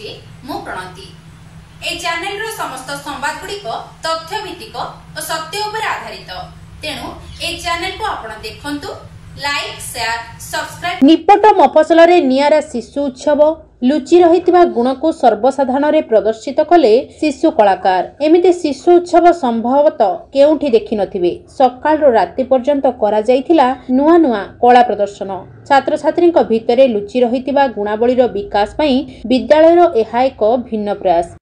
कि मु प्रणति। ए चैनल रो समस्त संवाद गुड़िक तथ्य भित्तिक और सत्य उपर आधारित, तेणु ए चैनल को आपण देखंतु, लाइक शेयर सब्सक्राइब। निपट मफसल रे नियारा शिशु उत्सव लुचि रहितिबा गुण को सर्वसाधारण रे प्रदर्शित कले शिशु कलाकार। एमिति शिशु उत्सव संभवतः केउठी देखि नथिबे। सकाळ रो राति पर्यंत करा जाइथिला नुआ नुआ कला प्रदर्शन। छात्र छात्री भितरे लुचि रहितिबा गुणावलीर विकास पई विद्यालयर एहा एक भिन्न प्रयास।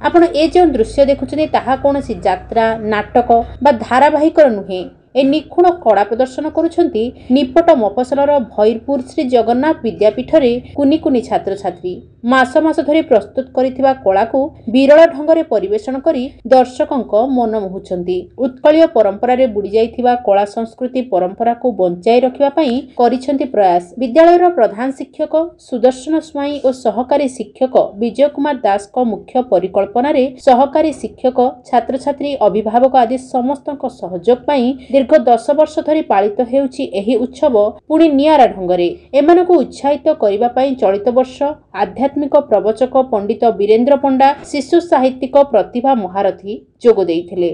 आपण ए जो दृश्य देखुछने ताहा कोनसी यात्रा नाटक बा धारावाहिक नुहे। ए निखुण कला प्रदर्शन करुछंती निपट मफसलर भैरपुर श्री जगन्नाथ विद्यापीठ रे कुनी कुनी छात्र छात्री। मास मास धरि प्रस्तुत करिथिबा कला को विरल ढंगरे परिवेषण करी दर्शकंक मन मोहुछंती। उत्कलीय परंपरा रे बुडी जाइथिबा कला संस्कृति परंपरा को बंचाई रखिबा पई करिछंती प्रयास। विद्यालयर प्रधान शिक्षक सुदर्शन स्वाई और सहकारी शिक्षक विजय कुमार दास को मुख्य परिकल्पना रे सहकारी शिक्षक छात्र छात्री अभिभावक आदि समस्तक सहयोग पई दीर्घ 10 वर्ष धरि पालित हेउछि एही उत्सव पुणी नियारा ढंगरे। एमानकु उत्साहित करिबा पई चलित वर्ष आध्यात्मिक प्रवचक पंडित वीरेंद्र पंडा शिशु साहित्यिक प्रतिभा महारथी जोग देइथिले।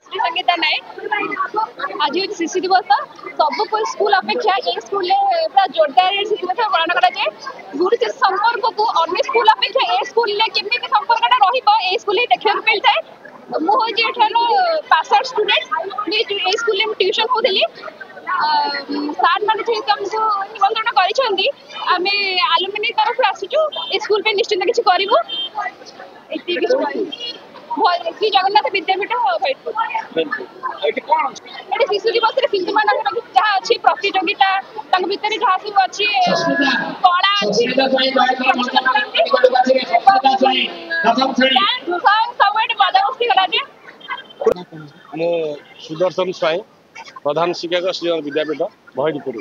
आज शिशु दिवस सब स्कूल अपेक्षा ए स्कूल पूरा जोरदार शिशु दिवस पालन करा जाए। गुरु शिष्य संपर्क को अन्य स्कूल अपेक्षा ए स्कूल केमि संपर्कटा रहिबो ए स्कूल देखिया मिलता है। मु हो जे एठानो पास आउट स्टूडेंट ए स्कूल में ट्यूशन होथली। सार माने जे हमको निमंत्रण करिसेंती आमे एलुमिनी तरफ आसीजु ए स्कूल पे निश्चित किछि करिवु। एति किछि श्री जगन्नाथ विद्यापीठ एटी कोन एटी शिशु दिवस रे शिशु मानक जहा अछि प्रतियोगिता तंग भितर जहा सब अछि कला अछि मो सुदर्शन स्वाई प्रधान शिक्षक श्री विद्यापीठ भैरपुर।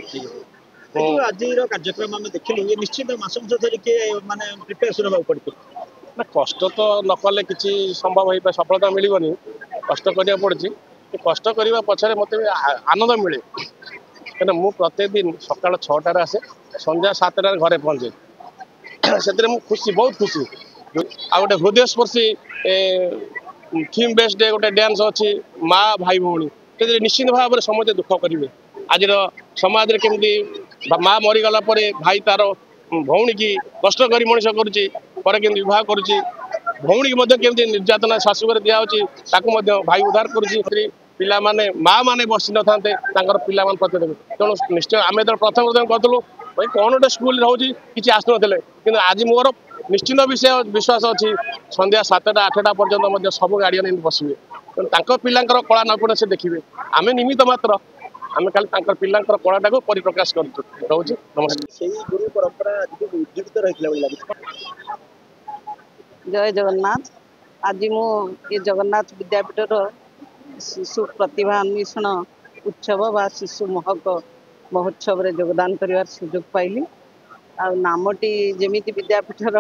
आज कार्यक्रम आम देखिलु ये निश्चित मास मास धरि के माने प्रिपरेशन होबा पड़तो ना। कष्ट तो न कले किसी संभव हो सफलता मिलबनी। कष्ट करिया पड़छि। कष्ट करने पछरे मत आनंद मिले। क्या मु प्रत्येक दिन सकाल 6टार आसे संध्या 7टार घरे पहुँचे से खुशी बहुत खुशी। आ गोटे हृदय स्पर्शी थीम बेस्ड डे गोटे डांस अच्छी माँ भाई भौणी निश्चित भाव में समझे दुख करेंगे। आज समाज केमती माँ मरीगला भाई तार भौणी की कष्ट कर मनीष करुँचे विवाह करुँची भौणी की निर्यातना शाशुघर दिखाई भाई उद्धार करुँची। पिला माने माँ माने बसी न था पिला प्रति तेणु निश्चय आम जो प्रथम प्रथम कहूँ भाई कौन गोटे स्कूल रोचे किसी आसुन कि आज मोर निश्चित विषय विश्वास अच्छी संध्या 7टा 8टा पर्यटन सब गार्डियन बसवे तेणु पिलांकर कला नैपुण्य से देखिए। आम निमित्त मात्र आम खाली पिलांकर कलाटा को परिप्रकाश करुँ। नमस्कार। जय जगन्नाथ। आज मु ये जगन्नाथ विद्यापीठ शिशु प्रतिभा अन्वेषण उत्सव बा शिशु महक महोत्सव रे योगदान करिवार सुयोग पाइली। आ नामटी जेमिति विद्यापीठर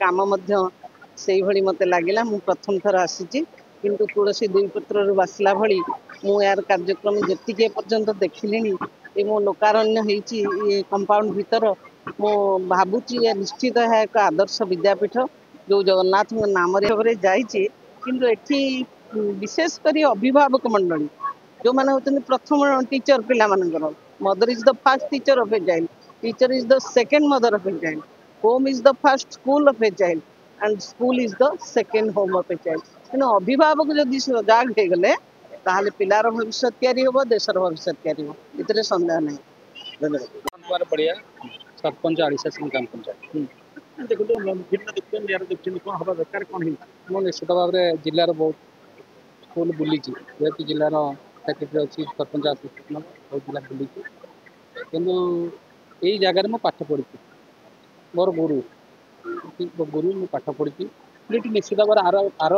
काम मध्य सेही भली मते लागिला। मु प्रथम थर आसीची किंतु तुलसी दुई पत्र बासला भली मु यार कार्यक्रम जेतिके पर्यंत देखिलिनी ए मो लोकारण्य हेची ये कंपाउंड भीतर मो भाबुची निश्चित है एक आदर्श विद्यापीठ जो जगन्नाथ नाम रे जाइए। किंतु एठी विशेष करी अभिभावक मंडली जो माने होतनी प्रथम टीचर पिला मानकर mother is the first teacher of a child, teacher is the second mother of a child, home is the first school of a child and school is the second home of a child. तेणु अभिभावक जदि सजाग हो गले ताहले पिलार भविष्य तैयारी होबो, देशर भविष्य तैयारी होबो, इतरे संदेह नहीं। धन्यवाद। बढ़िया सरपंच आड़ीसा सिंह ग्राम पंचायत देखो भिन्न देखते यार देखते कौन हवा दरकार कौन ही मो निश्चित भाव में जिलार बहुत स्कूल बुली जेहेतु जिलार सेक्रेटरी अच्छी सरपंच आसिस्टेंट बहुत जिला बुली किंतु यही जगार मु पाठ पढ़ी मोर गुरु मु पाठ पढ़ी ଫ୍ୟାସିଲିଟି ନିଶ୍ଚିତ ଭାବରେ ଆର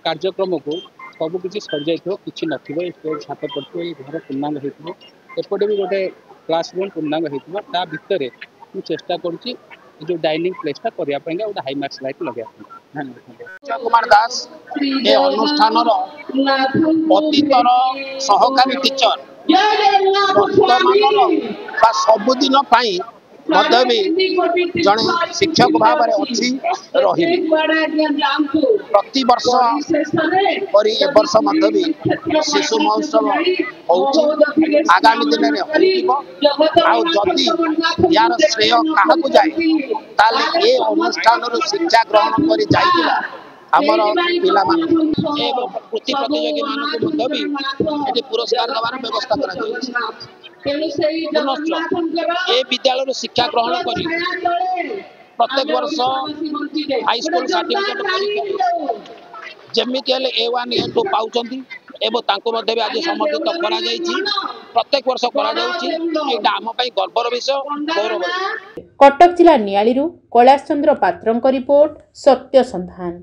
କାର୍ଯ୍ୟକ୍ରମ को सबकि सरी जाइए कि नए छात पड़े घर पूर्णांग हो एपटे भी गोटे क्लासरूम पूर्णांग होता भितर मुझे चेष्टा करुँची जो डाइनिंग प्लेसटा करने गोटे हाईमार्क्स लाइट लगे कुमार दास ए अनुष्ठान अतीतर सहकारी टीचर वर्तमान सबुदिन जड़े शिक्षक भाव अच्छी रही प्रति वर्ष परी ए वर्ष भी शिशु महोत्सव आगामी दिन में होदी यार श्रेय क्या जाए ताले ए अनुष्ठान शिक्षा ग्रहण कर जाइला आमर पिला कृति प्रतियोगी मानक भी पुरस्कार देवार व्यवस्था ए विद्यालय शिक्षा ग्रहण कर प्रत्येक वर्ष हाईस्कूल सर्टिफिकेट परीक्षा जमी A1 A2 पाउछंती एवं तांको मध्य भी आज समर्थित करा जायछि प्रत्येक वर्ष करा जाउछि एटा आम पई गर्वर विषय गौरव। कटक जिला नियालीरू कैलाश चंद्र पात्रंक रिपोर्ट सत्य संधान।